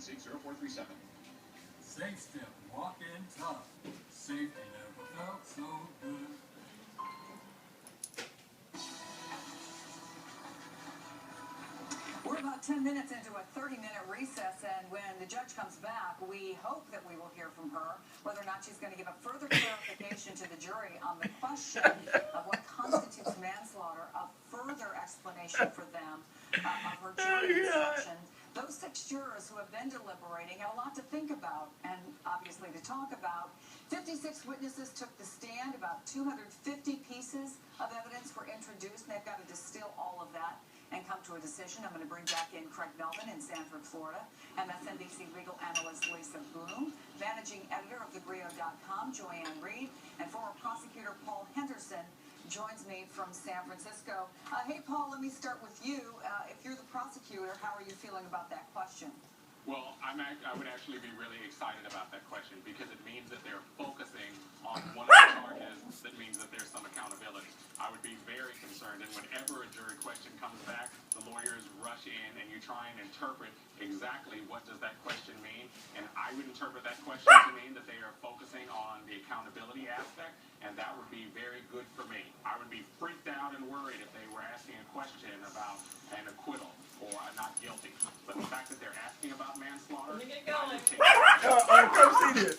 866-0437. Safe Step, walk in tough. Safety never felt so good. We're about 10 minutes into a 30-minute recess, and when the judge comes back, we hope that we will hear from her whether or not she's going to give a further clarification to the jury on the question of what constitutes manslaughter, a further explanation for them of her jury instruction. Those 6 jurors who have been deliberating have a lot to think about and obviously to talk about. 56 witnesses took the stand. About 250 pieces of evidence were introduced, and they've got to distill all of that and come to a decision. I'm going to bring back in Craig Melvin in Sanford, Florida, MSNBC legal analyst Lisa Bloom, managing editor of thegrio.com, Joanne Reed, and former prosecutor Paul Henderson joins me from San Francisco. Hey, Paul, let me start with you. If you're the prosecutor, how are you feeling about that question? Well, I would actually be really excited about that question because it means that they're focusing on one of the charges that means that there's some accountability. I would be very concerned, and whenever a jury question comes back, the lawyers rush in and you try and interpret exactly what does that question mean, and I would interpret that question to mean that they are focusing on the accountability aspect, and that would be very good for me. I would be freaked out and worried if they were asking a question about an acquittal or a not guilty. But the fact that they're asking about manslaughter, Let me get going. I would take Come see this.